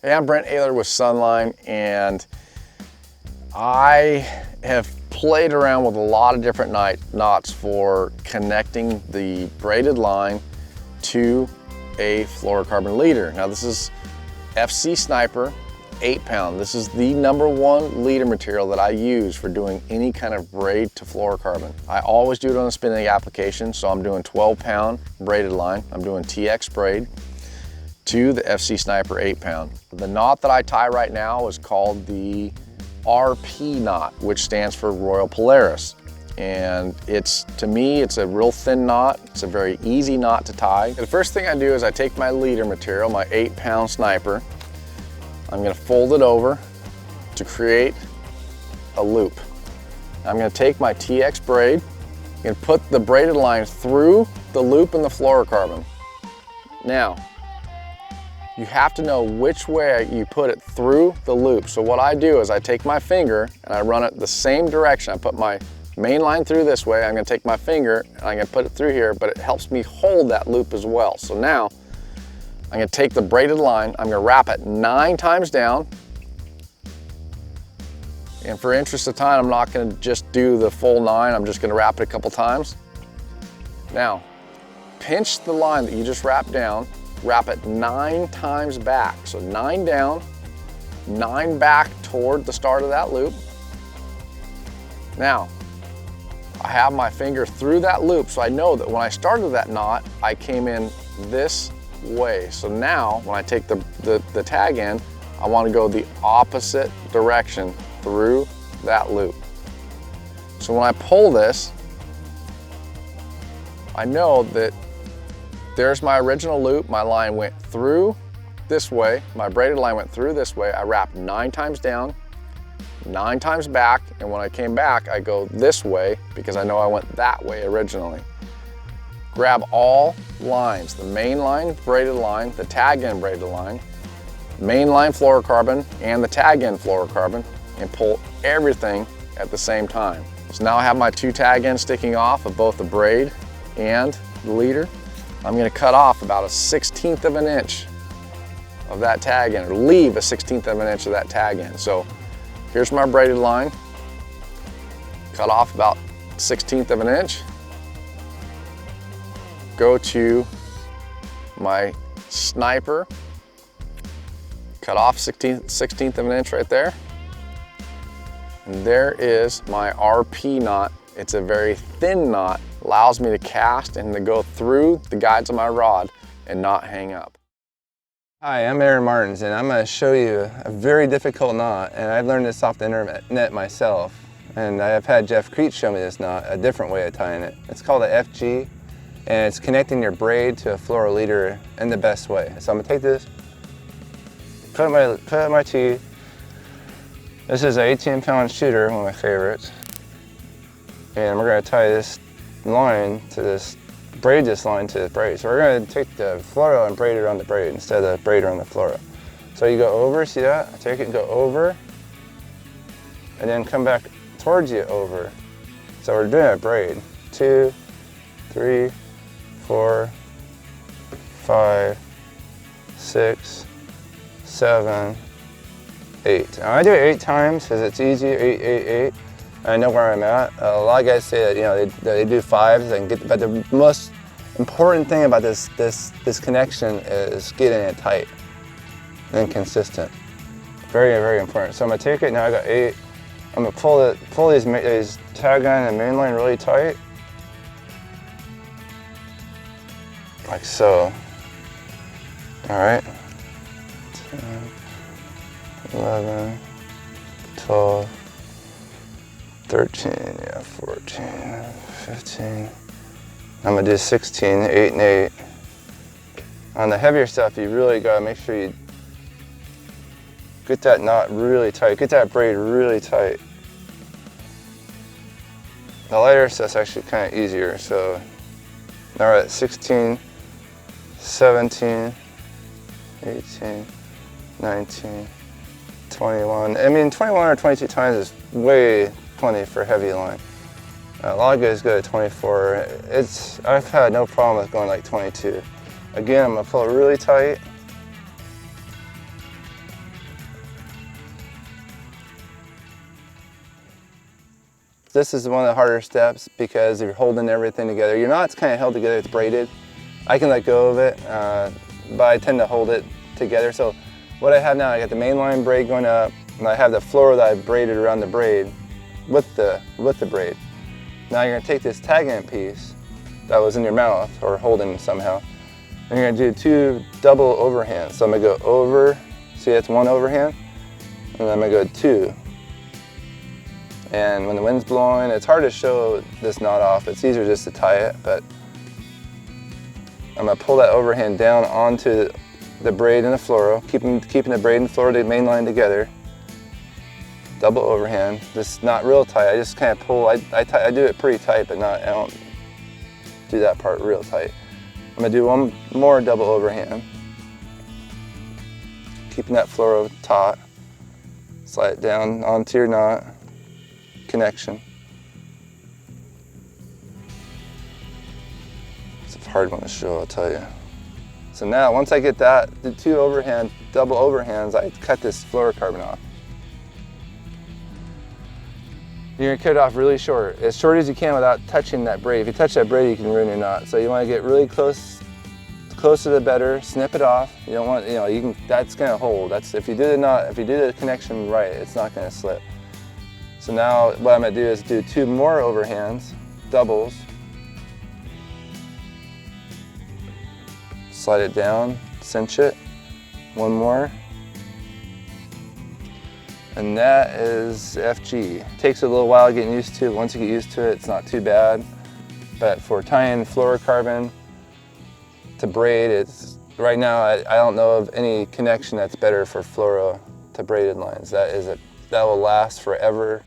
Hey, I'm Brent Ehrler with Sunline, and I have played around with a lot of different knots for connecting the braided line to a fluorocarbon leader. Now this is FC Sniper 8-pound. This is the #1 leader material that I use for doing any kind of braid to fluorocarbon. I always do it on a spinning application, so I'm doing 12-pound braided line. I'm doing TX braid to the FC Sniper 8-pound. The knot that I tie right now is called the RP knot, which stands for Royal Polaris. And to me, it's a real thin knot. It's a very easy knot to tie. The first thing I do is I take my leader material, my 8-pound Sniper. I'm gonna fold it over to create a loop. I'm gonna take my TX braid and put the braided line through the loop in the fluorocarbon. Now, you have to know which way you put it through the loop. So what I do is I take my finger and I run it the same direction. I put my main line through this way. I'm gonna take my finger and I'm gonna put it through here, but it helps me hold that loop as well. So now I'm gonna take the braided line, I'm gonna wrap it 9 times down. And for interest of time, I'm not gonna just do the full 9, I'm just gonna wrap it a couple times. Now, pinch the line that you just wrapped down, wrap it 9 times back. So 9 down, 9 back toward the start of that loop. Now, I have my finger through that loop, so I know that when I started that knot, I came in this way. So now, when I take the tag in, I want to go the opposite direction through that loop. So when I pull this, I know that there's my original loop. My line went through this way. My braided line went through this way. I wrapped 9 times down, 9 times back, and when I came back, I go this way because I know I went that way originally. Grab all lines, the main line braided line, the tag end braided line, main line fluorocarbon, and the tag end fluorocarbon, and pull everything at the same time. So now I have my 2 tag ends sticking off of both the braid and the leader. I'm gonna cut off about 1/16 of an inch of that tag end, or leave 1/16 of an inch of that tag end. So here's my braided line, cut off about 1/16 of an inch. Go to my Sniper, cut off 1/16 of an inch right there. And there is my RP knot. It's a very thin knot, allows me to cast and to go through the guides of my rod and not hang up. Hi, I'm Martens, and I'm going to show you a very difficult knot, and I learned this off the internet myself. And I have had Jeff Creech show me this knot, a different way of tying it. It's called a FG, and it's connecting your braid to a fluoro leader in the best way. So I'm going to take this, put it in my teeth. This is an 18-pound shooter, one of my favorites. And we're going to tie this line to this, braid this line to the braid. So we're going to take the fluoro and braid it on the braid instead of the braid on the fluoro. So you go over, see that? I take it and go over, and then come back towards you over. So we're doing a braid. 2, 3, 4, 5, 6, 7, 8. Now I do it 8 times because it's easy, 8, 8, 8. I know where I'm at. A lot of guys say that they do 5s, but the most important thing about this connection is getting it tight and consistent. Very, very important. So I'm gonna take it, now I got 8. I'm gonna pull these tag line and main line really tight. Like so. All right. 10, 11, 12, 13, yeah, 14, 15. I'm gonna do 16, 8 and 8. On the heavier stuff, you really gotta make sure you get that knot really tight, get that braid really tight. The lighter stuff's actually kind of easier, so now we're at 16, 17, 18, 19, 21. I mean, 21 or 22 times is way plenty for heavy line. A lot of guys go to 24. I've had no problem with going like 22. Again, I'm gonna pull it really tight. This is one of the harder steps because you're holding everything together. Your knot's kind of held together, it's braided. I can let go of it, but I tend to hold it together. So what I have now, I got the mainline braid going up, and I have the fluoro that I braided around the braid with the braid. Now you're gonna take this tag-end piece that was in your mouth or holding somehow, and you're gonna do 2 double overhands. So I'm gonna go over, see that's 1 overhand, and then I'm gonna go 2. And when the wind's blowing, it's hard to show this knot off. It's easier just to tie it, but I'm gonna pull that overhand down onto the braid and the fluoro, keeping the braid and fluoro mainline together. Double overhand. This is not real tight. I just kind of pull. I do it pretty tight, but I don't do that part real tight. I'm gonna do 1 more double overhand, keeping that fluoro taut. Slide it down onto your knot connection. It's a hard one to show, I'll tell you. So now, once I get that, the 2 double overhands, I cut this fluorocarbon off. You're gonna cut it off really short as you can without touching that braid. If you touch that braid, you can ruin your knot. So you wanna get really close, closer the better, snip it off. You don't want, that's gonna hold. If you do the connection right, it's not gonna slip. So now what I'm gonna do is do 2 more overhands, doubles. Slide it down, cinch it, 1 more. And that is FG. It takes a little while getting used to it. Once you get used to it, it's not too bad. But for tying fluorocarbon to braid, right now I don't know of any connection that's better for fluoro to braided lines. That will last forever.